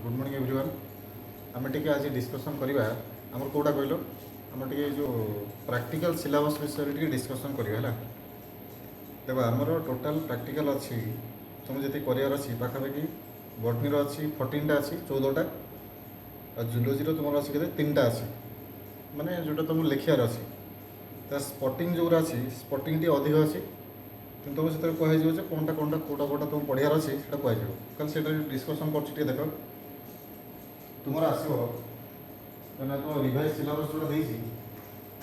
Good morning everyone. आम टे आज डिस्कसन करवा आमर कौटा कहल आम टे जो प्रैक्टिकल सिलेबस विषय टे डिस्कसन करवा। देखो आमर टोटाल प्रैक्टिकल अच्छी तुम जी करार अच्छी पाखापाखि बटनी अच्छी 14टा अच्छी 14टा और जुलोजी तुम अच्छी के 3टा अच्छी माने जोटा तुम लिखार अच्छी तो स्पटिंग जो अच्छी स्पटिंग टी अधिक अच्छी कि तुम से कहुए कौनटा कौनटा कौटा कौटा तुम पढ़ार अच्छे कहु कल से डिस्कसन कर देख तुम आसो तुम रिवाइज सिलेबस जो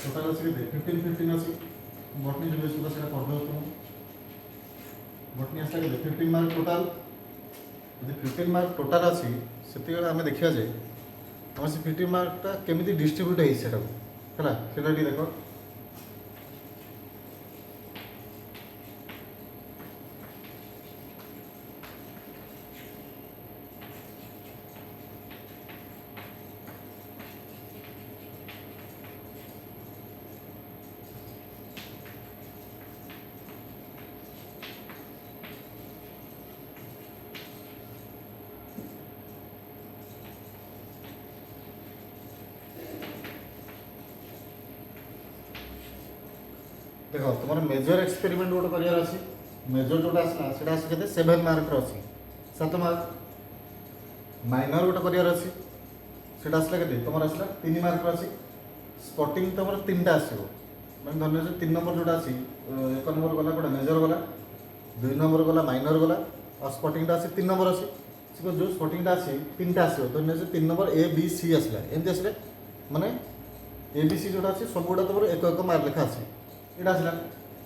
टोटाल अच्छी 15 अच्छी बटनी जो सुधा से करदे तुम बटनी आसला के 15 मार्क टोटाल यदि 15 मार्क टोटाल अच्छी से आम देखा जाए आम से 15 मार्कटा केमी डिस्ट्रीब्यूट है देख देखो तुम मेजर एक्सपेरिमेंट गोटे करार अच्छी मेजर जोटा आसला से आस के 7 मार्क अच्छी 7 मार्क माइनर गोटे करार अच्छी से आसला के तुम आसला 3 मार्क अच्छी स्पटिंग तुम 3टा आसो मैं धन्य 3 नंबर जोटा अच्छी 1 नंबर गला गोटे मेजर गला 2 नंबर गला माइनर गला और स्पटिंगटा आसी 3 नंबर अच्छी जो स्पटिंगटा अच्छी 3टा आसो धन्य 3 नंबर ए बी सी आसला एमती आसले माने ए बी सी जोटा अच्छी सब गुड़ा तुम 1 मार्क लेखा अच्छी ये आसला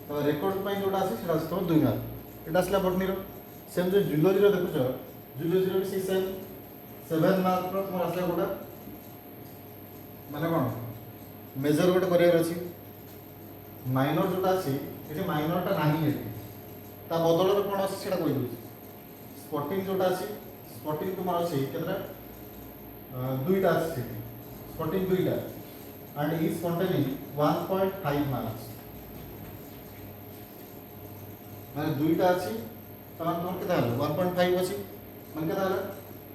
तो रेकर्ड जोटा अच्छे तुम 2 मार्क ये आसला बटनी सेम जो जुलोजी देखुच जुलोजी भी सी सेम 7 मार्क तुम आसला गोटा माने कौन मेजर गोटे करार अच्छी माइनर जोटा अच्छी ये माइनरटा ना ता बदल में कौन अच्छे कही दूसरी स्पटिंग जोटा अच्छी स्पटिंग तुम अच्छी के 2टा अच्छी स्पटिंग 2टा एंड इज कंटेनिंग 1.5 मार्क्स मैंने 2टा अच्छी तुम के 1.5 अच्छी मैंने के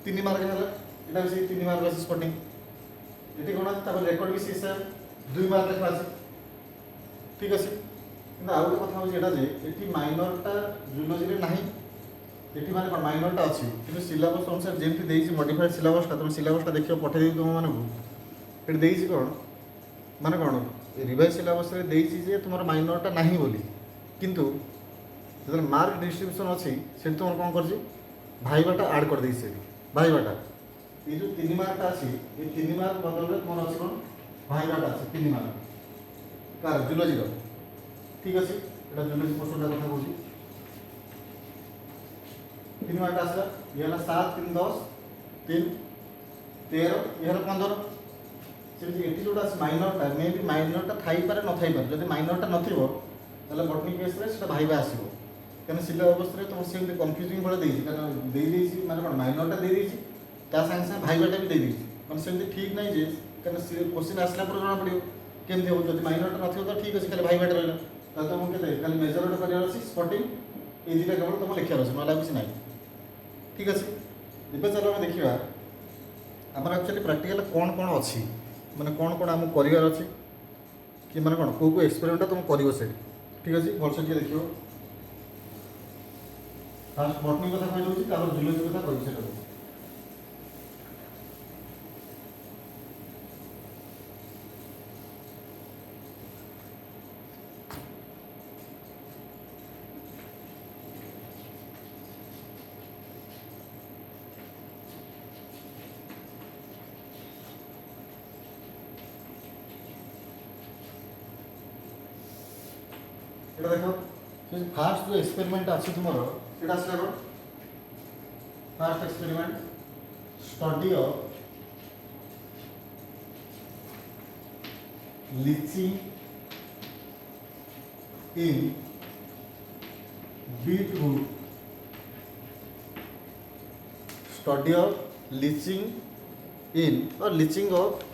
3 मार्क है ये भी 3 मार्क अच्छी स्पटिंग ये कौन रेकर्ड भी सी सेम 2 मार्क लेखा अच्छी ठीक अच्छे कि आउ गोटे कथा हूँ ये माइनरटा जुलोजी ना ये माने माइनरटा अच्छी कि सिलेबस अनुसार जमी मडिफाइड सिलेबसटा तुम सिलेबसटा देखिए पठेदी तुम मानक ये कौन माने कौन रिवाइज सिलेबस जे तुम माइनरटा ना बोली किंतु जो मार्क डिस्ट्रीब्यूशन अच्छी से तुम कौन कर भाईबाटा आड कर से भाईबाटा ये जो 3 मार्कटा अच्छी ये 3 मार्क बदल में तुम अच्छी कौन भाईबाटा अच्छी 3 मार्क कार जुलोजी ठीक अच्छे ये जुलोजी पोर्सनटा कथा कहूँ 3 मार्क आसला ये 7 3 10 3 13 ये 15 से जोटा माइनरटा मे भी माइनरटा थी पारे न थी पारे जब माइनरटा नथिबो ताले बटनी केस रे सेटा भाईबा आसीबो कहीं सिलेबस तुम से कन्फ्यूजिंग भाई दे माने कौन माइनरटा दे सागे सागे भाईबाटा भी दे मैंने सेमती ठीक ना जे कहीं क्वेश्चन आसला पर जना पड़ो केमती हो जब माइनरटा न तो ठीक अच्छे खाली भाईबाटा रहा तुम के खाली मेजर गोटे करार अच्छी स्पटिंग ये 2टा केवल तुम लिखार अच्छे ना किसी ना ठीक अच्छे ଏବେ चलो आम देखा आम एक्चुअली प्रैक्टिकल कौन कौन अच्छी माने कौन कौन आम करार अच्छी कि माने कौन कौ एक्सपेरिमेंट तुम कर ठीक अच्छे भलसे टे देखो फास्ट बटनी कथा कही दूसरी जुलोजी कथा कही देखो फास्ट जो एक्सपेरिमेंट अच्छी तुम ये first experiment study of leaching in beetroot study of leaching in और लीचिंग ऑफ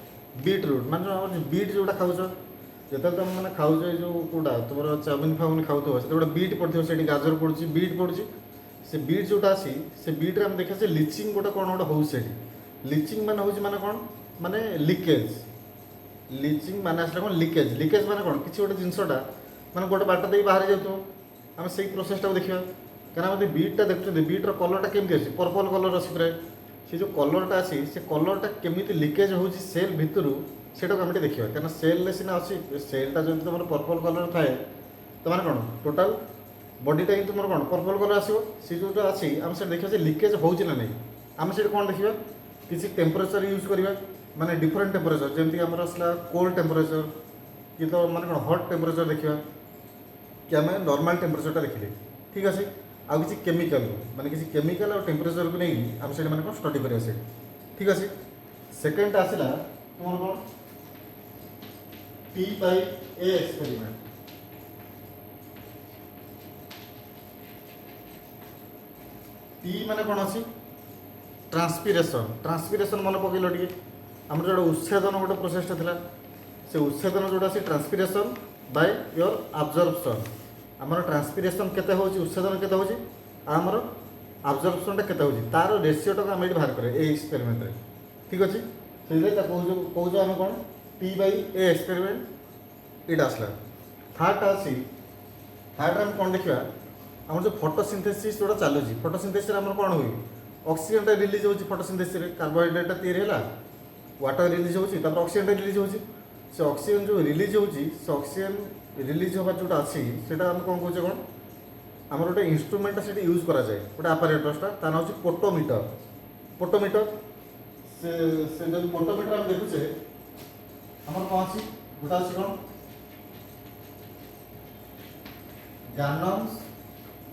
बीटरूट मान बीट जोटा खाऊ जो तुम मैंने खाऊ जो कौटा तुम चाउमिन फाउमिन खाऊ से गोटे बीट पड़ो से गाजर पड़ी बीट पड़ी से बीट जोटा अच्छी से बीट्रे आम देखा लिचिंग गोटे कौन गोटे हो लिचिंग माने होची माने कोन माने लीकेज लिचिंग माने आसला कोन लीकेज लीकेज माने कोन किछि गोटे जिंसटा माने गोटे बाट दे बाहर जातो हम सेही प्रोसेस टा देखिबा कारण हम बीटटा देखुछे बीटर कलरटा केमती अछि पर्पल कलर अछि प्राय से जो कलरटा अछि से कलरटा केमिति लीकेज होची सेल भितरु सेटा हम देखिबा कारण सेल ले सिना अछि सेलटा जदि तुमर पर्पल कलर थाए तो माने कोन टोटल बॉडीटा हि तुमर कोन पर्पल कलर आसीबो से जोटा अछि हम से देखिबा जे लीकेज होउची ना नै हम से कोन देखिबा किसी टेम्परेचर यूज करिबा माने डिफरेंट टेम्परेचर जेमति हमर असला कोल्ड टेम्परेचर कि तो माने कोन हॉट टेम्परेचर देखिबा कि आम नॉर्मल टेम्परेचरटा देखिले ठीक अच्छे आउ किसी केमिकल माने किसी केमिकल और टेम्परेचर को नहीं आम से माने स्टडी करिया से ठीक अच्छे सेकेंड आसला तुम कौन P by A experiment P माने कौन अच्छी ट्रांसपिरेशन ट्रांसपिरेशन मन पकड़ टे आम जो उच्छेदन गोटे प्रोसेसटा था से उच्छेदन जोटा से ट्रांसपिरेशन बाय योर अब्जर्पशन आमर ट्रांसपिरेशन केते होची उच्छेदन केते होची आमर अब्जर्पशनटा केते होची तार रेशियोटा को आम ये बाहर करे ए एक्सपेरिमेंट रे ठीक अच्छे से कौच आम कौन P by A experiment it आसला थर्ड अच्छी थर्ड आम कौन देखा आम जो फोटोसिंथेसिस जोटा चलुची फोटोसिंथेसिस आम कौन हुए ऑक्सीजन रिलीज होची फोटोसिंथेसिस कार्बोहाइड्रेट तैयारी है वाटर रिलीज होची ऑक्सीजन रिलीज होची से ऑक्सीजन जो रिलीज होची से ऑक्सीजन रिलीज होगा जोटा अच्छी से आम कौन कहे कौन आम गोटे इन्स्ट्रुमेंटा से यूज करा जाए गोटे आपारेटसटा तार नाम पोटोमीटर पोटोमीटर से जो पोटोमीटर आम देखुचे आम कौन अच्छी गोटा अच्छी कौन गैनन्स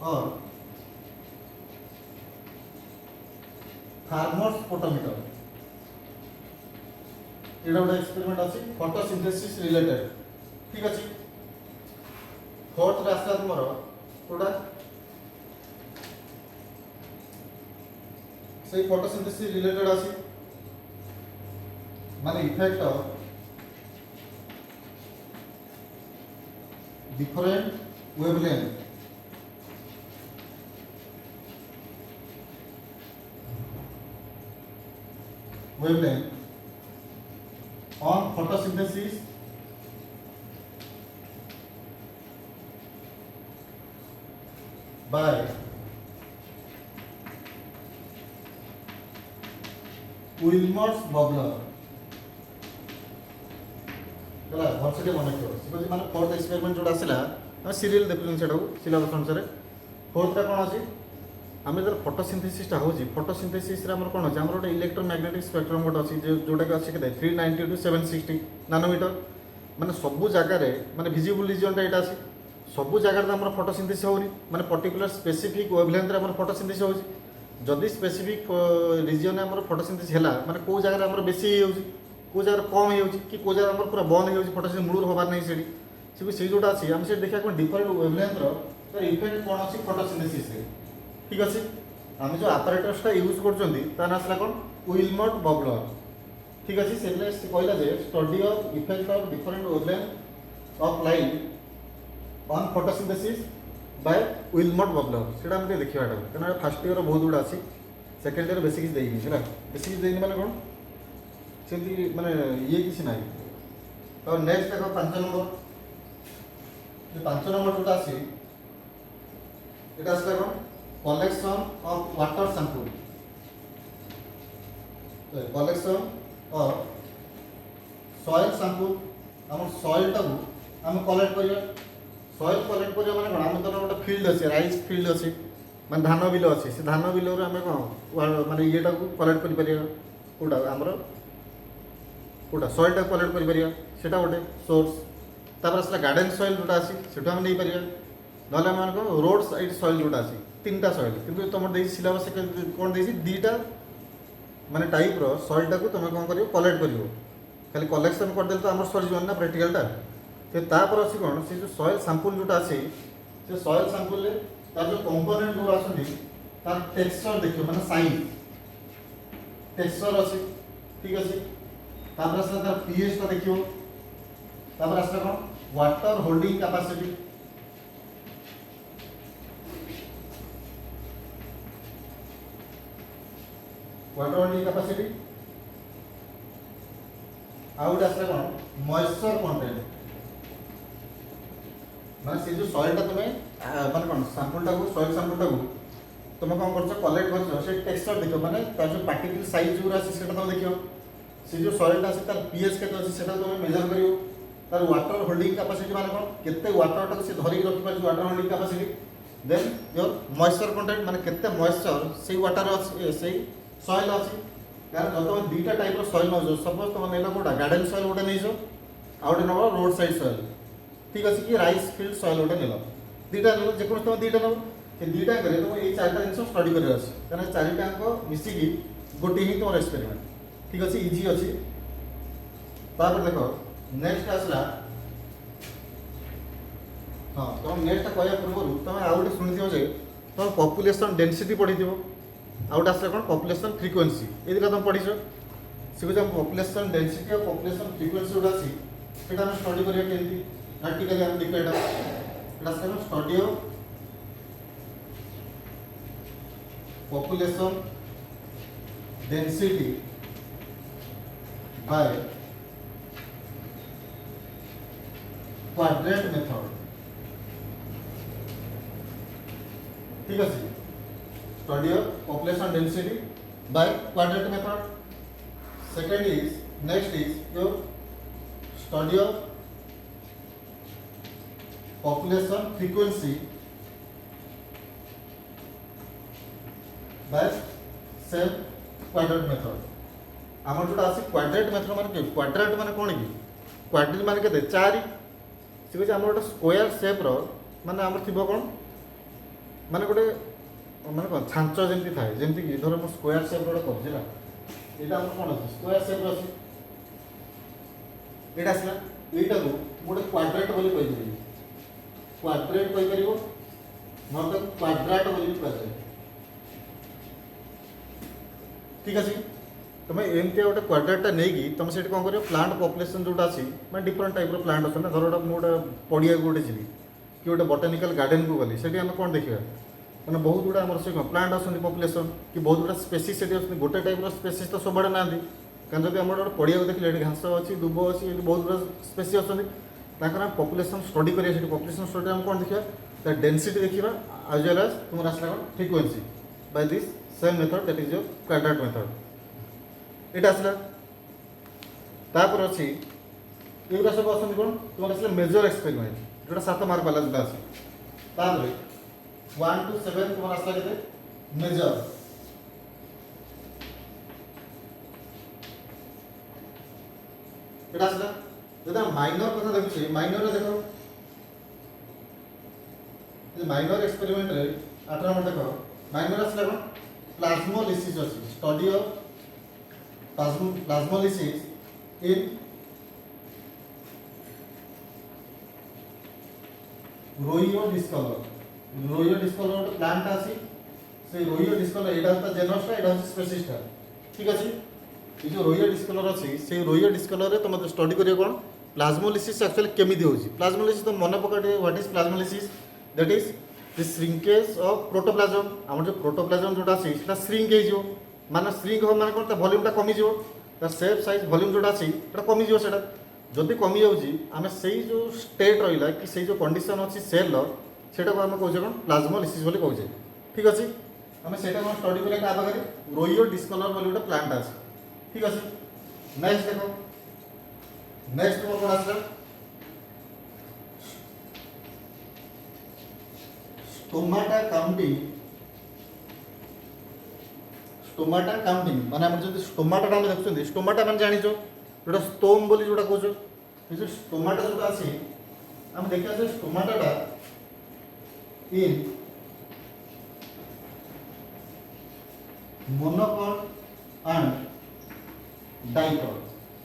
और फार्मर्स पोटोमीटर ये गोटे एक्सपेरिमेंट अच्छी फोटोसिंथेसिस रिलेटेड ठीक अच्छे फोर्थ रास्ता तुमर कोटा से फोटोसिंथेसिस रिलेटेड अच्छी माने effect of different wavelength on photosynthesis by Wilmer's bubbler गला भर्सिटी मन रखियो से माने फोर्थ एक्सपेरिमेंट जोटा आसला हम सीरियल देखुछन सेटा सिलेबस अनुसार फोर्थटा कोन अछि आम जो फोटोसिंथेसिसटा होची फोटोसिंथेसिस रे हमर कोन अछि हमर गोटे इलेक्ट्रोमैग्नेटिक स्पेक्ट्रम गोटे अछि जोटा कि अछि केते 390 टू 760 नैनोमीटर माने सबु जगह रे माने विजिबल रीजनटा एटा अछि सबु जगह रे हमर फोटोसिंथेसिस होनी माने पर्टिकुलर स्पेसिफिक वेवलेंथ रे हमर फोटोसिंथेसिस होची जदि स्पेसिफिक रीजन हमर फोटोसिंथेसिस हैला माने को जगह रे हमर बेसी होची को जगह कम होची कि को जगह हमर पूरा बंद होची फोटोसिंथेसिस मूल होबार नै सेडी से जोटा अछि हम से देखा कोन डिफरेंट वेवलेंथ रो तर इफेक्ट कोन अछि फोटोसिंथेसिस रे ठीक अच्छे आम जो आपारेटसटा यूज कर आसला कौन विलमर्ट बबलर ठीक अच्छे से कहला जे study of effect of different wavelength of light on photosynthesis by Wilmott bubbler से देखा क्या फास्ट ईयर बहुत गुड़ा अच्छी सेकेंड ईयर बेसी किसी देनी है बेसी किसी देनी माने कौन से माने ये किसी ना तो नेक्स्ट देख 5 नंबर 5 नंबर जोटा अच्छी ये आसला कौन collection of water sample collection of soil sample हम soil टाକୁ हम कलेक्ट करिया soil कलेक्ट करिया माने कोन हम तो गोटे फील्ड अछि राइस फील्ड अछि माने धान बिल अछि से धान बिल रे हम कोन माने ये टाକୁ कलेक्ट करि परिया कोडा हमरो कोडा soil टाକୁ कलेक्ट करि परिया सेटा गोटे सोर्स तापर असला गार्डन soil जोटा अछि सेटा हम नै परिया नले मान को रोड साइड soil जोटा अछि तीनटा सॉइल किंतु तुम दे सिलेबस कौन दे दीटा माने टाइप रो सॉइल टाको तुम कौन करियो कलेक्ट करियो खाली कलेक्शन कर देल तो हमर सॉरी जोन ना प्रैक्टिकलटा से तापर अछि कोन से जो सॉइल सैंपल जोटा अछि से सॉइल सैंपल ले तार जो कंपोनेंट जो आछन तार टेक्सचर देखियो माने साइज टेक्सचर अछि ठीक अछि तापर असला तार पीएच ता देखियो तापर असला कोन water holding capacity water holding capacity आउट आसला कोन मॉइस्चर कंटेंट माने से जो सॉइल ता तुमे माने कोन सैंपल टा को सॉइल सैंपल टा को तुम कौन कर कलेक्ट कर से टेक्सचर देखो माने तार जो पार्टिकल साइज जो आसी सेटा तुम देखियो से जो सॉइल टा से तार पीएच केते अछि सेटा तुम मेजर करियो तार वाटर होल्डिंग कैपेसिटी माने कोन केते वाटर टा से धरि रखि पार water holding capacity then your moisture content माने केते मॉइस्चर से वाटर अछि से सॉइल अछि कारण जब तुम दुईटा टाइप रो सॉइल नजो सपोज तुम नेला कोडा गार्डन सॉइल गोटे नैजो आउट नो रोड साइड सॉइल ठीक अछि कि राइस फील्ड सॉइल गोटे नेला दुईटा नेलो जे कोन तुम दुईटा नो से दुईटा करे तुम एई चारटा जिंस स्टडी करे अछि कारण चारटा को मिसी की गोटे ही तोर एक्सपेरिमेंट ठीक अछि इजी अछि तापर देखो नेक्स्ट आसला हां तुम नेक्स्ट कहया पूर्व तुम आउट सुनिथियो जे तुम पॉपुलेशन डेंसिटी पढी दियो आउट आसला कोन पॉपुलेशन फ्रीक्वेंसी ए दिका तुम पढिছো से जो पॉपुलेशन डेंसिटी और पॉपुलेशन फ्रीक्वेंसी उडा छी सेटा हम स्टडी करिया केंती प्रैक्टिकली हम देखो एटा से study of population density by quadrant method ठीक है study of population density by quadrant method second is next is your study of population frequency by same quadrant method आमर जोटा आसी क्वाड्रेंट मेथड माने क्वाड्रेंट माने कोन की क्वाड्रेंट माने केते 4 से जे हमर स्क्वायर शेप रो माने हमर थिबो कोन माने गोटे माने कोन छांचो जेंति थाए जेंति की धर हम स्क्वायर शेप रो करजिला एटा हमर कोन अछि स्क्वायर शेप रो अछि एटा असला एटा को गोटे क्वाड्रेंट बोली कहि दिबी क्वाड्रेंट कहि परिबो मतलब क्वाड्रेंट बोली कहि जाय ठीक अछि तुम एमती गोटे क्वाड्रेंटा नहीं तुम से कौन कर प्लांट पॉपुलेशन जोटा अच्छी मैं डिफरेंट टाइप प्लांट अच्छे ना धर गोटे पड़िया गोटे जी कि गोटे बॉटनिकल गार्डन को गली से कौन देखा मैंने बहुत गुड़ा आम से प्लांट आसती पॉपुलेशन कि बहुत गुड़ा स्पेसीज से गोटे टाइप स्पेसीज तो सब ना कारण जब आम गोटे पड़िया देखिए घास अच्छी दुब अच्छी बहुत गुड़ा स्पेसीज अच्छा पॉपुलेशन स्टडी करिया पॉपुलेशन स्टडी हम कौन देखा डेंसिटी देखा एज वेल एज तुम आसला frequency by this same method that is your quadrant method एटा आसला तापर अछि एगुरा सब असंति कोन तुम आसला मेजर एक्सपेरिमेंट जोटा 7 मार्क वाला जोटा अछि तापर 1 to 7 तुम आसला केते मेजर एटा आसला जदा माइनर कथा देखछि माइनर रे देखो ये माइनर एक्सपेरिमेंट रे 8 नंबर देखो माइनर आसला कोन प्लाज्मोलिसिस अछि study of plasmolysis in Rhoeo discolor plant आसी से रोइयो डिस्कलर एटा त जेनसटा एटा स्पेसिसटा ठीक अछि ई जो रोइयो डिस्कलर अछि से रोइयो डिस्कलर रे तुम स्टडी करियो कोन प्लाज्मोलिसिस एक्चुअली केमिति होछि प्लाज्मोलिसिस तो मन पकड़े what is plasmolysis that is the shrinkage of protoplasm हमर जो प्रोटोप्लाज्म जोटा अछि सेटा श्रिंक हे जो माने श्रिंक हो माने कोन वॉल्यूम टा कमी जो शेप साइज वॉल्यूम जोटा अछि एटा कमी जो सेटा जदि कमी जाउछि आमे सेही जो स्टेट रहिला कि सेही जो कंडीशन अछि सेल लो सेटा को हम कहउछे कोन प्लाज्मोलिसिस बोली कहउछे ठीक अछि आमे सेटा कोन स्टडी करे का बागरे रोइयो डिस्कलर बोली गोटे प्लांट अछि ठीक अछि नेक्स्ट देखो नेक्स्ट कोन कोन आछला स्टोमाटा काउंटिंग माने हम जो स्टोमाटा हम देखछन स्टोमाटा माने जानिछो जोटा स्टोम बोली जोटा कहछो ये जो स्टोमाटा जोटा अछि हम देखिया जे स्टोमाटाटा इन मोनोकॉट एंड डाइकॉट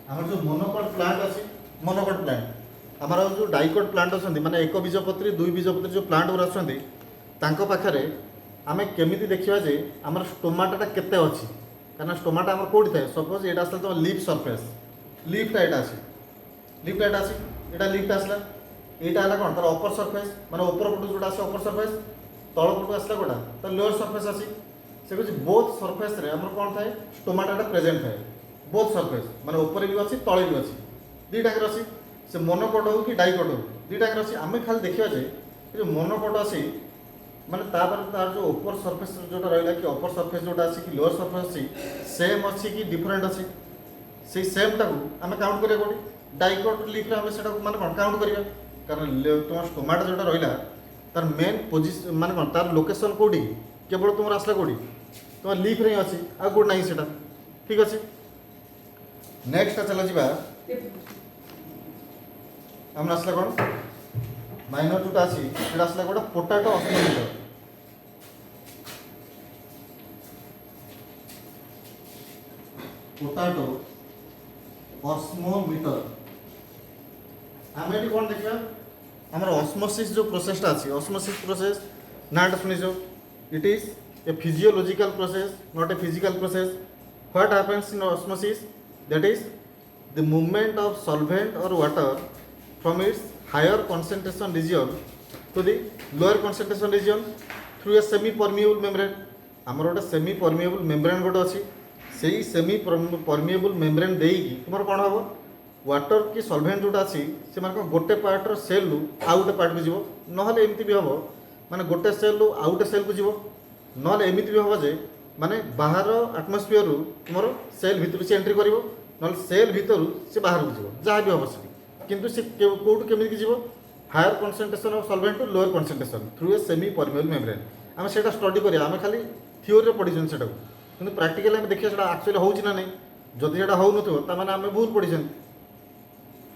हमर जो मोनोकॉट प्लांट अछि मोनोकॉट प्लांट हमर जो डाइकॉट प्लांट अछंती माने एक बीजपत्री दुई बीजपत्री जो प्लांट उरा अछंती तांको पाखरे आमे केमिति देखिबा जे हमर स्टोमाटाटा केते अछि कारण स्टोमाटा हमर कोडी थाए सपोज एटा आसल तो लीफ सरफेस लीफ एटा अछि एटा लीफ आसला एटा हला कोन तर अपर सरफेस माने ऊपर पटु जोटा आसे अपर सरफेस तळ पटु आसला कोडा त लोअर सरफेस अछि से कुछ बोथ सरफेस रे हमर कोन थाए स्टोमाटाटा प्रेजेंट थाए बोथ सरफेस माने ऊपर भी अच्छी तले भी अच्छी दुईटाक अच्छी से मोनोकोट हो कि डाइकोट हो दुईटाक अच्छी आम खाली देखा जे जो मोनोकोट अच्छी माने तार जो ऊपर सरफेस जोटा रहा कि अपर सरफेस जोटा अच्छी कि लोअर सरफेस अच्छी सेम अच्छी कि डिफरेंट अच्छी से सेम टाक आम काउंट करिया कोडी डाइकोट लीफ आम से माने कौन काउंट करिया कारण तुम स्टोमाटो जोटा रहा तार मेन पोजिशन माने कौन तार लोकेशन कोडी केवल तुम आसला कोडी तुम लीफ रे अच्छी आ कोड नहीं सेटा ठीक अच्छे नेक्स्ट चल जा आम आसला कौन माइनर जोटा अच्छी आसला गोटे पोटाटो ऑस्मोमीटर पोटाटो ऑस्मोमीटर आम ये कौन देखा आमर ऑस्मोसिस जो प्रोसेसटा अच्छी ऑस्मोसिस प्रोसेस नाटा शुणीच it is a physiological process not a physical process what happens in osmosis that is the movement of solvent और water from its higher concentration region to the lower concentration region through a semi permeable membrane आमर गोटे semi permeable membrane गोटे अच्छी से semi permeable membrane देकी तुम कौन हम water कि सॉल्वेंट जोटा अच्छी से गोटे पार्टर सेल रु आउ गोटे पार्ट को जीव ना एमती भी हम माने गोटे सेल रु आउ गोटे सेल को जीव ना एमती भी हम जे माने बाहर आटमोस्फियर रु तुम सेल भितर से एंट्री कर ना सेल भितर से बाहर को जीव जहाँ भी हम से किंतु से कौटू केमी जीव higher concentration of solvent to lower concentration through a semi permeable membrane आम से स्टडी करिया आम खाली थियोरी पढ़ी से किंतु प्रैक्टिकल आम देखिए से एक्चुअली होउछि ना नहीं जदि सेटा हो नथिबो ता माने आम भूल पढ़ी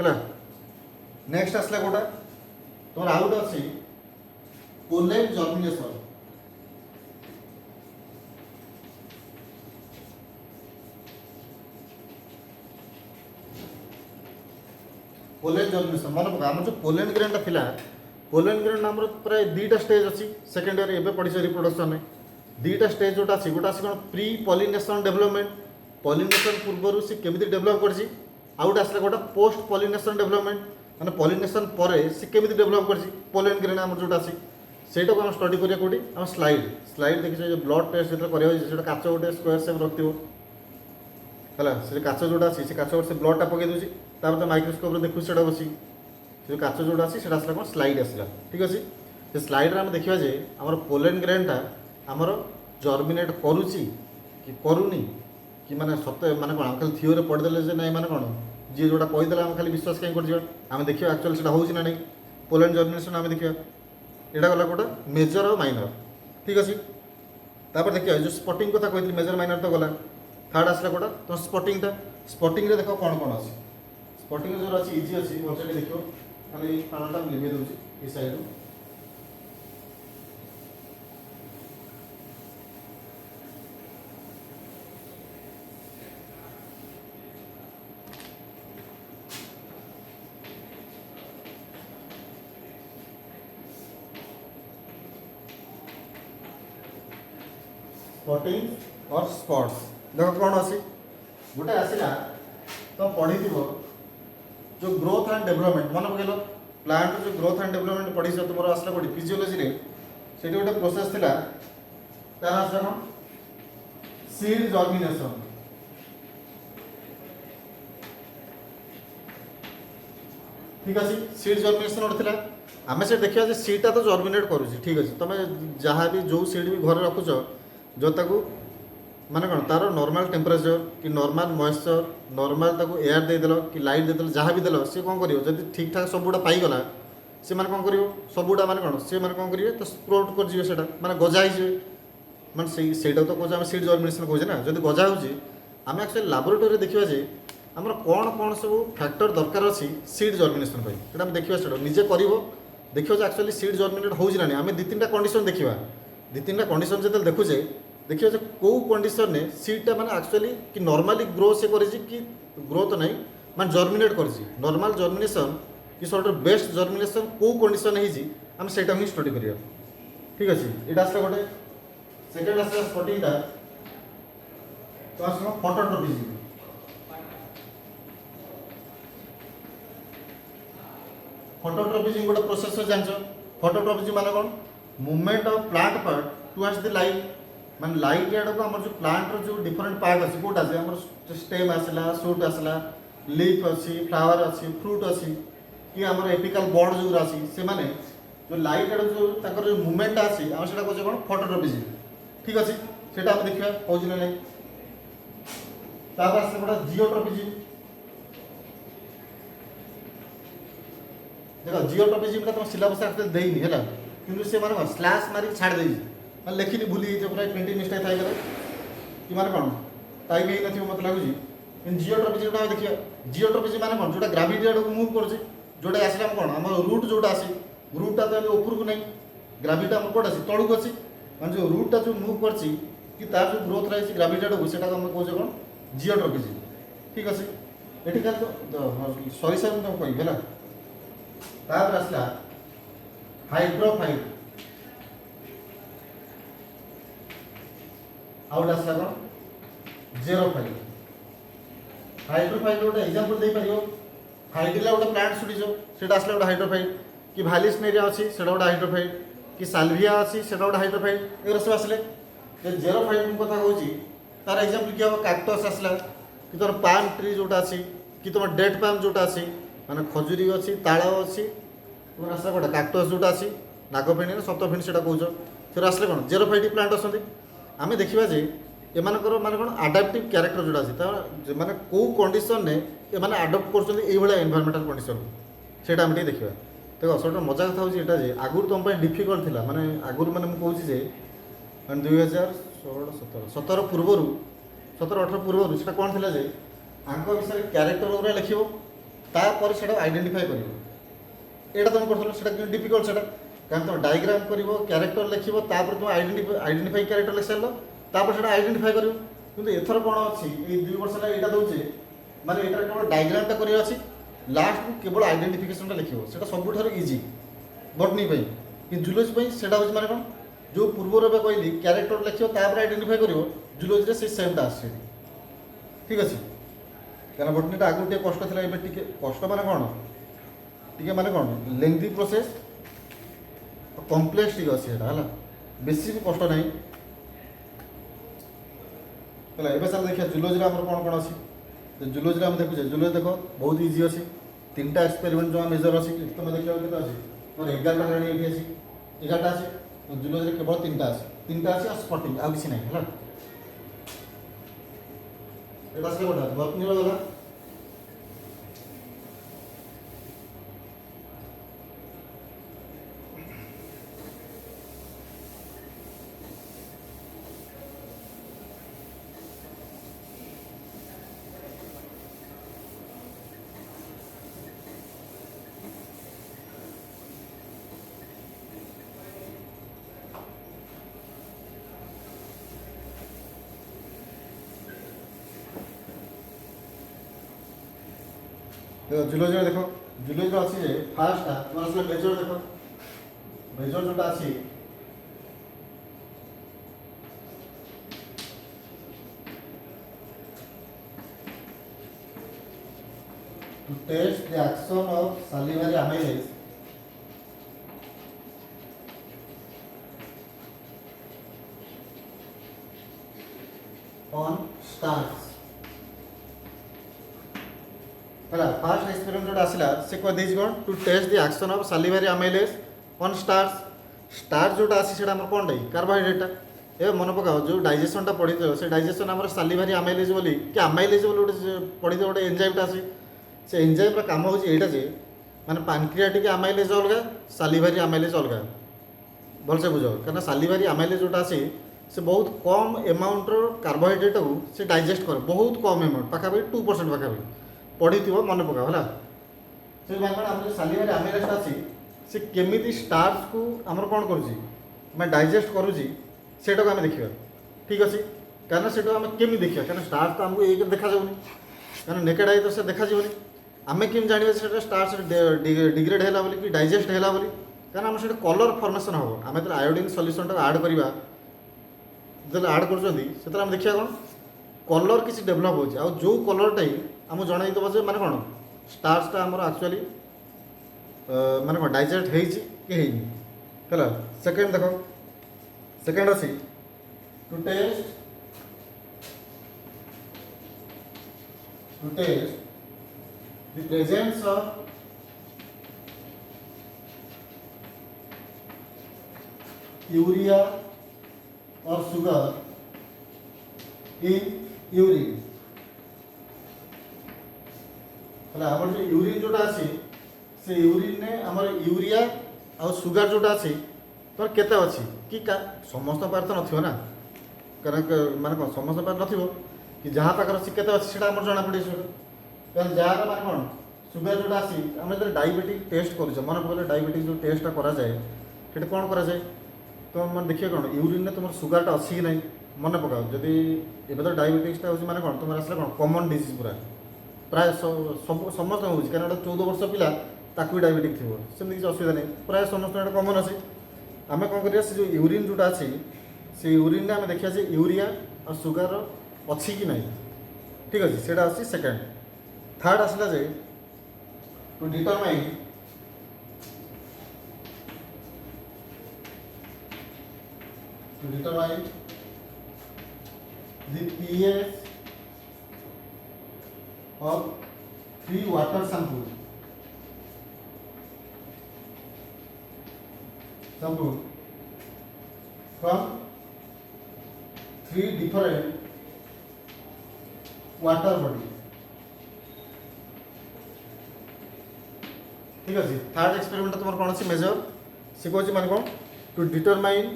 है नेक्स्ट आसला गोटा तुम आउ गोटे अच्छी पोलेन जर्मिनेशन पोलेन जर्मिनेशन मन पका आम जो पोलेन ग्रेनटा थिला पोलेन ग्रेन आम प्राय दुईटा स्टेज अच्छी सेकेंड इयर एवं पढ़ी रिप्रोडक्शन में दुईटा स्टेज जोटा अच्छी गोटा अच्छी कौन प्री पॉलिनेशन डेवलपमेंट पॉलिनेशन पूर्व से केमी डेवलप कर आउ गोटे आसला गोटा पोस्ट पॉलिनेशन डेवलपमेंट माने पॉलिनेशन पर से केमी डेवलप कर पोलेन ग्रेन आम जोटा अच्छी सेटा को आम स्टडी करिया कोठी आम स्लाइड स्लाइड देखिए जो ब्लड टेस्ट जो करा काच गोटे स्क्वायर सेप रखियो है से काच जोटा अच्छी से काच से ब्लडटा पकई दूसरी तापर तो माइक्रोस्कोप देखु से बसी जो काच जोटा अच्छी से आसला कौन स्लाइड आसला ठीक अच्छे से स्लाइड आम देखा जे आम पोलेन ग्रेनटा आमर जर्मिनेट करुच्ची कि करूनी कि माने सत्य माने कौन आम खाली थियोरी पढ़ीदे जे ना माने कौन जी जोटा कहीदे आम खाली विश्वास कहीं कर आम देखिए एक्चुअली से होना नहीं पोलेन जर्मिनेशन आम देखिए यहाँ गला गोटे मेजर और माइनर ठीक अच्छे तापर देखिए जो स्पटिंग कथा कही मेजर माइनर तो गला थर्ड आसला गोटा तो स्पटिंगटा स्पटिंग देख कौन कौन अच्छे स्पटिंग जो अच्छी इजी अच्छी भलसे देखो खाली पानटा लिभे दूसरी ये साइड स्पॉटिंग और स्पॉट्स देख कौन अच्छी गोटे आसला तो पढ़ी जो ग्रोथ एंड डेवलपमेंट मन पकल प्लांट जो ग्रोथ एंड डेवलपमेंट पढ़ी तुम आसला कोटी फिजियोलॉजी से गोटे प्रोसेस थिला तार आसला कौन सीड जर्मिनेशन ठीक अच्छे सीड जर्मिनेशन गोटे थिला आम से देखा सीडटा तो जर्मिनेट करुच्ची ठीक अच्छे तुम जहाँ भी जो सीड भी घर रखुच जो ताकू माने कौन तार नॉर्मल टेम्परेचर कि नॉर्मल मॉइस्चर नॉर्मल ताकू एयर देदेल कि लाइट देदेल जहाँ भी देल सी कौन करियो जब ठीक ठाक सबुटा पाईगला से माने कौन करियो सबुटा माने कौन से माने कौन करिए तो स्प्रोट कर जीवे सेटा माने गजा हो माने सेटा तो कौन आम सीड जर्मिनेशन कहे ना जब गजा हो आम एक्चुअली लाबोरेटोरी देखा जे आमर कौन कौन सब फैक्टर दरकार अच्छी सीड जर्मिनेशन पर देखा से निजे कर देखिए एक्चुअली सीड जर्मिनेट हो आम दु तीन कंडीशन देखा दु तीन कंडीशन जो देखुचे देखिए जो कौ कंडीशन ने सीडटा माने एक्चुअली कि नॉर्मली ग्रो से करी कि ग्रो तो नहीं माने जर्मिनेट करी नॉर्मल जर्मिनेशन कि सॉर्ट बेस्ट जर्मिनेशन कौ कंडीशन है आम से स्टडी करिया ठीक अच्छे ये आसला गोटे सेकेंड आसला स्पटिंगटा तो आसला फोटोट्रोपिज्म फोटोट्रोपिज्म गोटे प्रोसेस जान फोटोट्रोपिज्म माने कौन movement of plant part towards the light ମାନେ ଲାଇଟ୍ ଆଡ଼କୁ ଆମର ଯେଉଁ ପ୍ଲାଣ୍ଟର ଯେଉଁ ଡିଫରେଣ୍ଟ ପାର୍ଟ ଅଛି କେଉଁଟା ଅଛି ଆମର ଷ୍ଟେମ୍ ଆସିଲା ସୁଟ୍ ଆସିଲା ଲିଫ୍ ଅଛି ଫ୍ଲାୱାର ଅଛି ଫ୍ରୁଟ୍ ଅଛି କି ଆମର ଏପିକାଲ ବଡ୍ ଯେଉଁଗୁରା ଅଛି ସେମାନେ ଯେଉଁ ଲାଇଟ୍ ଆଡ଼କୁ ଯେଉଁ ତାଙ୍କର ଯେଉଁ ମୁଭମେଣ୍ଟଟା ଅଛି ଆମେ ସେଇଟା କହୁଛେ କ'ଣ ଫଟୋଟ୍ରପିଜିମ୍। ଠିକ୍ ଅଛି ସେଇଟା ଆମେ ଦେଖିବା ହେଉଛି ନା ନାହିଁ। ତାପରେ ଆସିଲା ଗୋଟେ ଜିଓଟ୍ରପିଜିମ୍। ଦେଖ ଜିଓଟ୍ରପିଜିମ୍ଟା ତୁମ ସିଲାବସ୍ ଆକ୍ଚୁଆଲି ଦେଇନି ହେଲା, କିନ୍ତୁ ସେମାନେ କ'ଣ ସ୍ଲାସ୍ ମାରିକି ଛାଡ଼ି ଦେଇଛି ମାନେ ଲେଖିନି ଭୁଲି ଯାଇଥିବ ପୁରା ପ୍ରିଣ୍ଟିଂ ମିଷ୍ଟେକ୍ ଥାଇପାରେ କି ମାନେ କ'ଣ ଟାଇପ୍ ହେଇନଥିବ ମୋତେ ଲାଗୁଛି। କିନ୍ତୁ ଜିଓଟ୍ରପିଜିମ୍ଟା ଆମେ ଦେଖିବା। ଜିଓଟ୍ରପିଜିମ୍ ମାନେ କ'ଣ ଯେଉଁଟା ଗ୍ରାଭିଟି ଆଡ଼କୁ ମୁଭ୍ କରୁଛି, ଯେଉଁଟା ଆସିଲା ଆମେ କ'ଣ ଆମର ରୁଟ୍ ଯେଉଁଟା ଅଛି ରୁଟ୍ଟା ତ ଏବେ ଉପରକୁ ନାହିଁ, ଗ୍ରାଭିଟି ଆମର କେଉଁଟା ଅଛି ତଳକୁ ଅଛି। ମାନେ ଯେଉଁ ରୁଟ୍ଟା ଯେଉଁ ମୁଭ୍ କରିଛି କି ତାର ଯେଉଁ ଗ୍ରୋଥ୍ ରହିଛି ଗ୍ରାଭିଟି ଆଡ଼କୁ ସେଟାକୁ ଆମେ କହୁଛେ କ'ଣ ଜିଓଟ୍ରପିଜିମ୍। ଠିକ୍ ଅଛି ଏଠି ଖାଲି ତ ସରି ସାର୍ ମୁଁ ତୁମକୁ କହିବି ହେଲା। ତାପରେ ଆସିଲା ହାଇଡ୍ରୋଫାଇଲ୍, ଆଉ ଗୋଟେ ଆସିଲା କ'ଣ ଜେରୋଫାଇଲ୍। ହାଇଡ୍ରୋଫାଇଲ୍ ଗୋଟେ ଏକ୍ଜାମ୍ପଲ୍ ଦେଇପାରିବ। ହାଇଡ୍ରିଲା ଗୋଟେ ପ୍ଲାଣ୍ଟ ଶୁଣିଛ ସେଇଟା ଆସିଲା ଗୋଟେ ହାଇଡ୍ରୋଫାଇଲ୍, କି ଭାଲିସ୍ନେରିଆ ଅଛି ସେଇଟା ଗୋଟେ ହାଇଡ୍ରୋଫାଇଲ୍, କି ସାଲଭିଆ ଅଛି ସେଇଟା ଗୋଟେ ହାଇଡ୍ରୋଫାଇଲ୍, ଏଗୁରା ସବୁ ଆସିଲେ। ଜେରୋଫାଇଲ୍ ମୁଁ କଥା କହୁଛି ତାର ଏକ୍ଜାମ୍ପଲ୍ କି ହେବ କାକ୍ଟସ୍ ଆସିଲା, କି ତୁମର ପାମ୍ ଟ୍ରି ଯେଉଁଟା ଅଛି, କି ତୁମର ଡେଟ୍ ପାମ୍ ଯେଉଁଟା ଅଛି ମାନେ ଖଜୁରୀ ଅଛି ତାଳ ଅଛି, ତୁମର ଆସିଲା ଗୋଟେ କାକ୍ଟସ୍ ଯେଉଁଟା ଅଛି ନାଗଫେଣି ନା ସପ୍ତଫେଣି ସେଇଟା କହୁଛ, ସେଗୁରା ଆସିଲେ କ'ଣ ଜେରୋଫାଇଟ୍ ପ୍ଲାଣ୍ଟ ଅଛନ୍ତି। ଆମେ ଦେଖିବା ଯେ ଏମାନଙ୍କର ମାନେ କ'ଣ ଆଡାପ୍ଟିଭ୍ କ୍ୟାରେକ୍ଟର ଯେଉଁଟା ଅଛି ତା ମାନେ କେଉଁ କଣ୍ଡିସନରେ ଏମାନେ ଆଡପ୍ଟ କରୁଛନ୍ତି ଏଇଭଳିଆ ଏନ୍ଭାରମେଣ୍ଟାଲ କଣ୍ଡିସନକୁ ସେଇଟା ଆମେ ଟିକେ ଦେଖିବା। ଦେଖ ସବୁଠୁ ମଜା କଥା ହେଉଛି ଏଇଟା ଯେ ଆଗରୁ ତୁମ ପାଇଁ ଡିଫିକଲ୍ଟ ଥିଲା, ମାନେ ଆଗରୁ ମାନେ ମୁଁ କହୁଛି ଯେ ମାନେ 2016-17 ପୂର୍ବରୁ 17-18 ପୂର୍ବରୁ ସେଇଟା କ'ଣ ଥିଲା ଯେ ଆଙ୍କ ବିଷୟରେ କ୍ୟାରେକ୍ଟର ଗୁଡ଼ା ଲେଖିବ ତାପରେ ସେଇଟା ଆଇଡେଣ୍ଟିଫାଏ କରିବ। ଏଇଟା ତୁମେ କରୁଥିଲ ସେଇଟା କିନ୍ତୁ ଡିଫିକଲ୍ଟ ସେଇଟା, କାରଣ ତୁମେ ଡାଇଗ୍ରାମ କରିବ କ୍ୟାରେକ୍ଟର ଲେଖିବ ତାପରେ ତୁମେ ଆଇଡେଣ୍ଟିଫାଇ କ୍ୟାରେକ୍ଟର ଲେଖି ସାରିଲ ତାପରେ ସେଇଟା ଆଇଡେଣ୍ଟିଫାଏ କରିବ। କିନ୍ତୁ ଏଥର କ'ଣ ଅଛି ଏଇ 2 ବର୍ଷ ହେଲା ଏଇଟା ଦେଉଛି ମାନେ ଏଇଟାରେ କେବଳ ଡାଇଗ୍ରାମଟା କରିବାର ଅଛି, ଲାଷ୍ଟକୁ କେବଳ ଆଇଡେଣ୍ଟିଫିକେସନଟା ଲେଖିବ। ସେଇଟା ସବୁଠାରୁ ଇଜି ବଟନୀ ପାଇଁ, କିନ୍ତୁ ଜୁଲୋଜି ପାଇଁ ସେଇଟା ହେଉଛି ମାନେ କ'ଣ ଯେଉଁ ପୂର୍ବରୁ ଏବେ କହିଲି କ୍ୟାରେକ୍ଟର ଲେଖିବ ତାପରେ ଆଇଡେଣ୍ଟିଫାଏ କରିବ, ଜୁଲୋଜିରେ ସେଇ ସେମ୍ଟା ଆସୁଛି। ଠିକ୍ ଅଛି, କାରଣ ବଟନୀଟା ଆଗରୁ ଟିକେ କଷ୍ଟ ଥିଲା, ଏବେ ଟିକେ କଷ୍ଟ ମାନେ କ'ଣ ଟିକେ ମାନେ କ'ଣ ଲେନ୍ଦି ପ୍ରୋସେସ୍ କମ୍ପ୍ଲେକ୍ସ ଟିକେ ଅଛି ସେଇଟା ହେଲା, ବେଶୀ ବି କଷ୍ଟ ନାହିଁ ହେଲା। ଏବେ ଚାଲ ଦେଖିବା ଜୁଲୋଜିରେ ଆମର କ'ଣ କ'ଣ ଅଛି। ଜୁଲୋଜିରେ ଆମେ ଦେଖୁଛେ ଜୁଲୋଜି ଦେଖ ବହୁତ ଇଜି ଅଛି। 3ଟା ଏକ୍ସପେରିମେଣ୍ଟ ଯେଉଁ ମେଜର ଅଛି ତୁମେ ଦେଖିବାକୁ କେତେ ଅଛି ମୋର 11ଟା ହେଲାଣି ଏଇଠି ଅଛି 11ଟା ଅଛି। ଜୁଲୋଜିରେ କେବଳ 3ଟା ଅଛି ଆଉ ସ୍ପଟିଂ ଆଉ କିଛି ନାହିଁ ହେଲା। ଏଇଟା ଆସିଲା ଗୋଟେ ବଟନୀର ଗଲା। ଜୁଲୋଜିରେ ଦେଖ ଜୁଲୋଜିରେ ଅଛି ଯେ ଫାର୍ଷ୍ଟଟା ତୁମର ଆସିଲା ମେଜର। ଦେଖ ମେଜର ଯେଉଁଟା ଅଛି to test the action of salivary amylase on starch ହେଲା। ଫାର୍ଷ୍ଟ ଏକ୍ସପେରିମେଣ୍ଟ ଯେଉଁଟା ଆସିଲା ସେ କହିଦେଇଛି କ'ଣ to test the action of salivary amylase on starch. Starch ଯେଉଁଟା ଅଛି ସେଇଟା ଆମର କ'ଣଟା କାର୍ବୋହାଇଡ୍ରେଟ୍ଟା। ଏବେ ମନେ ପକାଅ ଯେଉଁ ଡାଇଜେସନଟା ପଢ଼ିଥିବ ସେ ଡାଇଜେସନ ଆମର ସାଲିଭାରି ଆମାଇଲେସ୍ ବୋଲି କି ଆମାଇଲେସ୍ ବୋଲି ଗୋଟେ ପଢ଼ିଥିବ ଗୋଟେ ଏନ୍ଜାଇମ୍ଟା ଅଛି। ସେ ଏନ୍ଜାଇମ୍ର କାମ ହେଉଛି ଏଇଟା ଯେ ମାନେ ପାନକ୍ରିଆଟିକ୍ ଆମାଇଲେସ୍ ଅଲଗା ସାଲିଭାରି ଆମାଇଲେସ୍ ଅଲଗା। ଭଲସେ ବୁଝ, କାରଣ ସାଲିଭାରି ଆମାଇଲେସ୍ ଯେଉଁଟା ଅଛି ସେ ବହୁତ କମ୍ ଏମାଉଣ୍ଟର କାର୍ବୋହାଇଡ୍ରେଟ୍ଟାକୁ ସେ ଡାଇଜେଷ୍ଟ କରେ, ବହୁତ କମ୍ ଏମାଉଣ୍ଟ ପାଖାପାଖି 2% ପାଖାପାଖି ପଢ଼ିଥିବ ମନେ ପକାଅ ହେଲା। ସେ ମାନେ ଆମର ଯେଉଁ ସାଲିଭାରି ଆମାଇଲେସ୍ଟା ଅଛି ସେ କେମିତି ଷ୍ଟାର୍ଚକୁ ଆମର କ'ଣ କରୁଛି ମାନେ ଡାଇଜେଷ୍ଟ କରୁଛି ସେଇଟାକୁ ଆମେ ଦେଖିବା। ଠିକ୍ ଅଛି, କାରଣ ସେଇଟାକୁ ଆମେ କେମିତି ଦେଖିବା, କାରଣ ଷ୍ଟାର୍ଚ ତ ଆମକୁ ଏଇରେ ଦେଖାଯାଉନି, କାରଣ ନେକେଡ୍ ଆଇ ତ ସେ ଦେଖାଯିବନି। ଆମେ କେମିତି ଜାଣିବା ସେଇଟା ଷ୍ଟାର୍ଚ ଡିଗ୍ରେଡ୍ ହେଲା ବୋଲି କି ଡାଇଜେଷ୍ଟ ହେଲା ବୋଲି, କାରଣ ଆମର ସେଇଟା କଲର୍ ଫର୍ମେସନ୍ ହେବ। ଆମେ ଯେତେବେଳେ ଆୟୋଡିନ୍ ସଲ୍ୟୁସନ୍ଟାକୁ ଆଡ଼୍ କରିବା, ଯେତେବେଳେ ଆଡ଼୍ କରୁଛନ୍ତି ସେତେବେଳେ ଆମେ ଦେଖିବା କ'ଣ କଲର୍ କିଛି ଡେଭଲପ୍ ହେଉଛି, ଆଉ ଯେଉଁ କଲର୍ଟା ହିଁ ଆମକୁ ଜଣାଇ ଦେବ ଯେ ମାନେ କ'ଣ ଷ୍ଟାର୍ଚଟା ଆମର ଆକ୍ଚୁଆଲି ମାନେ କ'ଣ ଡାଇଜେଷ୍ଟ ହେଇଛି କି ହେଇନି ହେଲା। ସେକେଣ୍ଡ ଦେଖ, ସେକେଣ୍ଡ ଅଛି to test the presence of urea or sugar in urine. তাহলে আমার যে ইউরিন যেটা আছে সে ইউরিনে আমার ইউরিয়া আর সুগার যেটা আছে তোর কেতে আছে কি সমস্ত পারে তো নথিব না কারণ মানে কোন সমস্ত পারে নথিব কি যাহা পাখর আছে কেতে আছে সেটা আমার জনা পড়িছে কারণ যার মানে কোন সুগার যেটা আছে আমরা যেটা ডায়াবেটিক টেস্ট করছে মনে পড়লে ডায়াবেটিক যে টেস্টটা করা যায় সেটা কোন করা যায় তো মানে দেখিয়ে কোন ইউরিনে তোমার সুগারটা আছে কি নাই মনে পকাও যদি এবে তো ডায়াবেটিসটা হচ্ছে মানে কোন তোমার আসলে কোন কমন ডিজিজ পুরা প্রায় সমস্ত হচ্ছে কারণ এটা 14 ବର୍ଷ ପିଲା ତାକୁ ବି ଡାଇବେଟିକ୍ ଥିବ ସେମିତି କିଛି ଅସୁବିଧା ନାହିଁ ପ୍ରାୟ ସମସ୍ତଙ୍କ ଏଇଟା କମନ୍ ଅଛି ଆମେ କ'ଣ କରିବା ସେ ଯେଉଁ ୟୁରିନ୍ ଯେଉଁଟା ଅଛି ସେ ୟୁରିନ୍ରେ ଆମେ ଦେଖିବା ଯେ ୟୁରିଆ ଆଉ ସୁଗାର ଅଛି କି ନାହିଁ ଠିକ୍ ଅଛି ସେଇଟା ଅଛି ସେକେଣ୍ଡ ଥାର୍ଡ଼ ଆସିଲା ଯେ two determine the pH of 3 water sample from 3 different water body. ठीक है थर्ड एक्सपेरिमेंट तुम कौन सी मेजर सी कौन माने कौन to determine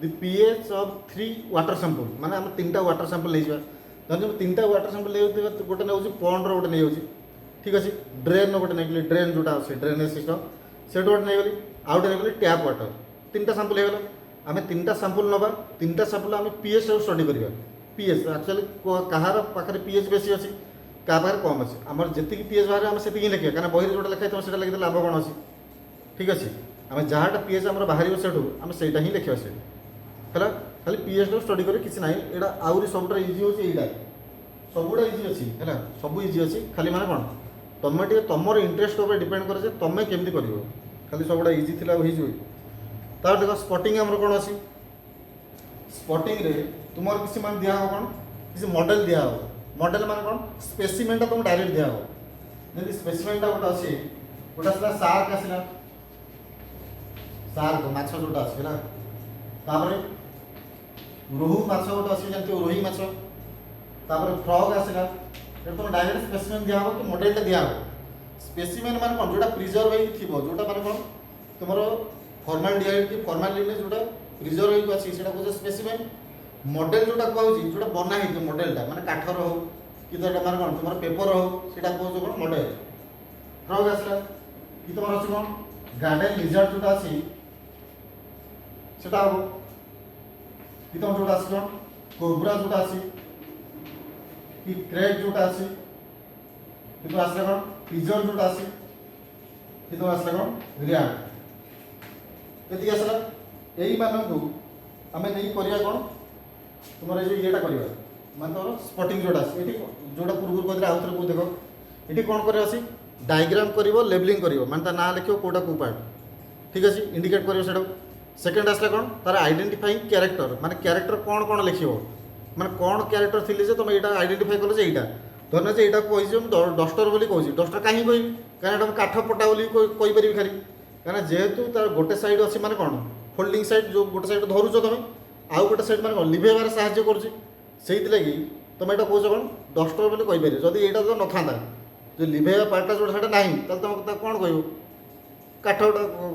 the pH of 3 water sample माने हम 3टा वाटर सैंपल ले जा धरन 3टा वाटर सैंपल ले गोटे ने होची पॉन्ड रो गोटे नै होची ठीक अछि ड्रेन रो गोटे नै गेली ड्रेन जोटा अछि ड्रेनेज सिस्टम सेट गोटे नै गेली आउट नै गेली टैप वाटर 3टा सैंपल हे गेला हमें 3टा सैंपल नबा 3टा सैंपल हम pH रो स्टडी करिया pH एक्चुअली कहार पाखरे pH बेसी अछि का पाखरे कम अछि हमर जति की pH बाहर हम सेति ही लिखिया काना बहिर जोटा लिखाय त सेटा लिखि लाभ कोन अछि ठीक अछि हम जहाटा pH हमर बाहर सेठू हम सेटा ही लिखिया से है खाली pH रो स्टडी करे किसी नहीं एटा आउरी सबटा इजी होची एटा सबुडा इजी अछि हैला सब इजी अछि खाली माने कोन तमे टे तमर इंटरेस्ट ऊपर डिपेंड करे जे तमे केमति करिवो खाली सबुडा इजी थिला होई जोई तार देखो स्पॉटिंग हमर कोन अछि स्पॉटिंग रे तुमर किसी मान दिया हो कोन किसी मॉडल दिया हो मॉडल माने कोन स्पेसिमेन ता तुम डायरेक्ट दिया हो यदि स्पेसिमेन ता गोटा अछि गोटा सला सार्क आसिला सार्क माछ जोटा अछि हैला तापरे रोहू माछ गोटे अच्छी जानते हो रोही माछ तापर फ्रग आसला तुम डायरेक्ट स्पेसिमेन दिया हो कि मॉडलटा दिया हो स्पेसिमेन मान कौन जोटा प्रिजर्व होई थिबो जोटा मान कौन तुमरो फॉर्मालडिहाइड की फॉर्मालिन जोटा प्रिजर्व होई अछि सेटा को स्पेसिमेन मॉडल जोटा कहउची जोटा बना हेति मॉडलटा माने काठर हो कि तो मान कौन तुमरो पेपर हो सेटा को जो कौन मॉडल फ्रग आसला कि तुमरो अछि कौन गार्डन लिजर्ड जोटा अछि सेटा हो कि तुम जोटा अछि कौन कोब्रा जोटा अछि कि क्रेक जोटा अछि कि तो आसला कौन पिजर जोटा अछि कि तो आसला कौन रियान केति आसला एई मानकु हमें नहीं करिया कौन तुम्हारे जो येटा करिया मान तो स्पॉटिंग जोटा अछि एठी जोटा पूर्व कहले आउथरे को देखो एठी कौन करे अछि डायग्राम करिवो लेबलिंग करिवो मान ता ना लिखियो कोटा को पार्ट ठीक अछि इंडिकेट करिवो सेटा सेकेंड आसला कौन तार आइडेंटिफाइंग कैरेक्टर माने कैरेक्टर कौन कौन लिखिवो माने कौन कैरेक्टर थिले जे तुम एटा आइडेंटिफाई करले जे एटा धरना जे एटा कोइ जे डस्टर बोली कहउची डस्टर काहे कोइ कारण एटा काठ पटा बोली कोइ परिबी खाली कारण जेहेतु तार गोटे साइड अछि माने कोन फोल्डिंग साइड जो गोटे साइड धरुचो तमे आउ गोटे साइड माने कोन लिभेबार सहाय्य करछि सेहित लागि तुम एटा कहउछ कोन डस्टर बोली कहि पारे जदी एटा तो नथांदा जे लिभेबा पार्टटा जोटा सेटा नाही तल तुम कोन कहइबो काठ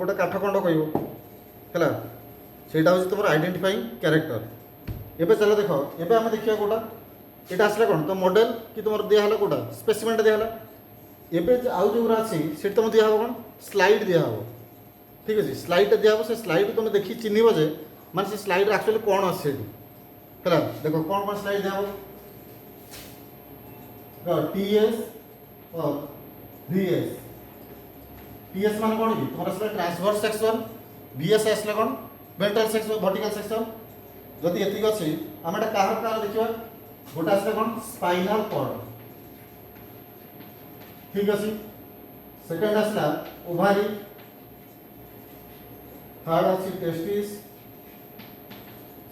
गोटे काठ खंड कहइबो है सेटा हूँ तुम आइडेंटिफाइंग कैरेक्टर एबे चलो देख एबे आम देखिए कोटा यहाँ आसला कौन तो मॉडल कि तुम दिहला कोटा स्पेसिमेंटा दिहला एबे आउ जो अच्छी से तुम दिया कौन स्लाइड दिया ठीक अच्छे स्लाइड दिया से स्लाइड तुम देखी चिन्ह जे मान से स्लाइड एक्चुअली कौन अच्छे है देख कौन कौन स्लाइड दिया टीएस और वीएस टीएस मान कौन कि तुम आसला ट्रांसवर्स सेक्शन बीएस आसला कौन वेंट्रल सेक्शन वर्टिकल सेक्शन जदि एतिक अछि हम एटा काहर काहर देखिबा गोटा आसला कौन स्पाइनल कॉर्ड ठीक अछि सेकंड आसला ओवारी थर्ड अछि टेस्टिस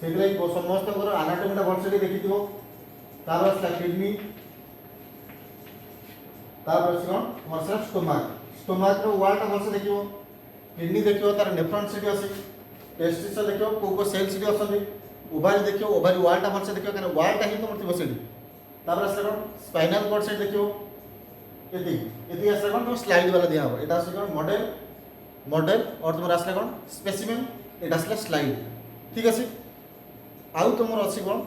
से समस्त आनाटोमीटा भलसे देखी तार आसला किडनी तार कौन तुम्हार स्टोमाक स्टोमाक वालटा भलसे देख किडनी देख तार नेफ्रॉन सीट अच्छी टेस्टिस देख को सेल सीट अच्छी ओभारी देख ओभारी वालटा भलसे देख क्या वालटा ही तुम थी सीट तापर आसला कौन स्पाइनल कॉर्ड साइड देख ये आसला कौन तुम स्लाइड वाला दिया यहाँ आस कौन मॉडल मॉडल और तुम आसला कौन स्पेसिमेन ये आसला स्लाइड ठीक अच्छे आउ तुम अच्छी कौन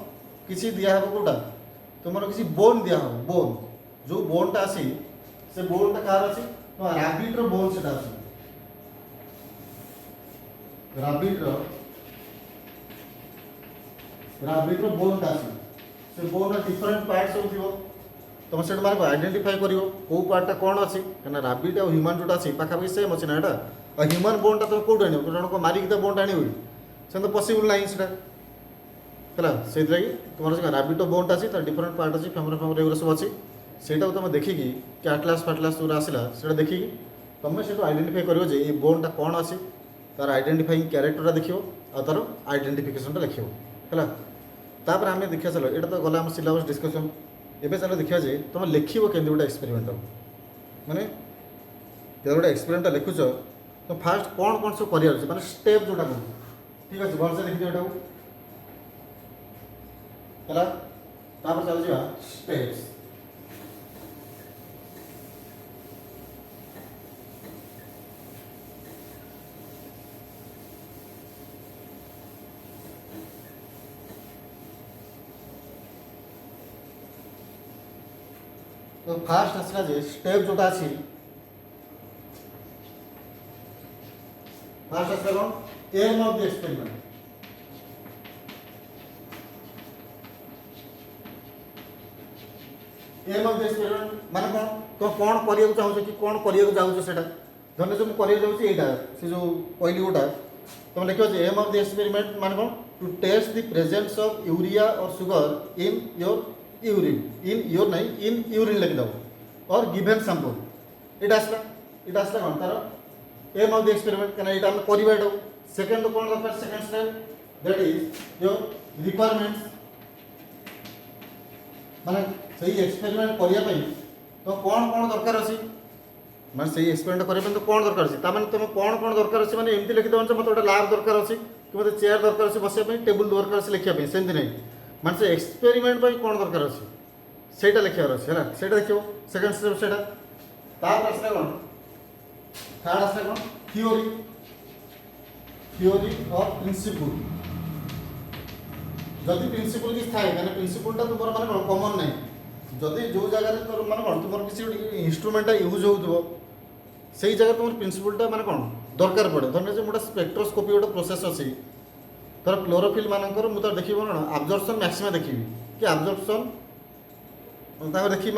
किसी दिया कौटा तुम किसी बोन दिया बोन जो बोनटा आसी से बोनटा कार अच्छी तुम रैबिट बोन से रैबिट बोनटा आसी से बोन डिफरेंट पार्ट सब थी तुम से आइडेंटिफाई कर कौ पार्टा कौन अच्छी क्या रैबिट और ह्यूमन जोटा अच्छी पाखापाखि सेम अच्छी ना यहाँ और ह्यूमन बोनटा तुम कौट आण जन मारिक तो बोनटा आण से तो पसिबल ना है से तुम रैबिट बोनटा अच्छी तार डिफरेंट पार्ट अच्छी फेमर फेमर एगुरा सब अच्छी से तुम देखिकी कैटलास फाटलास जो आसला से देखिकी तुम से आइडेंटिफाई कर ये बोनटा कौन अच्छी तार आइडेंटिफाइंग क्यारेक्टरटा देख और तार आइडेंटिफिकेशनटा लिख है तापर आम देखा चलो ये तो गला सिलेबस डिस्कसन एवं चलो देखा जे तुम लिख के गोटे एक्सपेरिमेंट माने जो गोटे एक्सपेरिमेंट लिखुच तो फास्ट कौन कौन सब कर माने स्टेप जोटा कौन ठीक अच्छे भलसे लिखिदियो एटा है तापर चल जा स्टेप्स तो फास्ट आसला जे स्टेप जोटा अच्छी फास्ट आसला कौन aim of the experiment aim of the experiment माने कौन तो कौन करिया चाहूछ कि कौन करिया जाऊछ सेटा धन्य जो करिया जाऊछ एटा से जो पहली गोटा तुम लिखो जे एम ऑफ द एक्सपेरिमेंट माने कौन to test the presence of urea और sugar in your urine in your नहीं इन यूरिन लिख दो और गिवन सैंपल इट आसला कौन तार एम ऑफ द एक्सपेरिमेंट क्या यहाँ आम कर सेकेंड कौन दरकार second step that is your requirements माने सही एक्सपेरिमेंट करने तो कौन कौन दरकार अच्छी माने सही एक्सपेरिमेंट करने तो कौन दरकार अच्छी ताने तुम कौन कौन दरकार अच्छी माने एमती लिखिद मतलब गोटे लैब दरकार अच्छी कि मतलब चेयर दरकार अच्छी बसवाई टेबुल दरकार अच्छी लिखापी सेमती नहीं माने से एक्सपेरिमेंट कौन दरकार अच्छी सेटा लिखार अच्छे है से देखो सेकेंड स्टेप से आसला कौन थर्ड आसला कौन थियोरी थियोरी और प्रिंसिपल जदि प्रिंसिपल किसी थाए क्या प्रिंसिपलटा तुम माने कौन कमन ना जदि जो जगह तुम माने कौन तुम किसी इन्स्ट्रुमेंटा यूज हो से जगह तुम प्रिंसिपलटा माने कौन दरकार पड़े धरने जो गोटे स्पेक्ट्रोस्कोपी गोटे प्रोसेस अच्छी तर क्लोरोफिल मानकर मुझे देखिए कौन आब्जर्पशन मैक्सिमा देखी कि आब्जर्पशन देखिए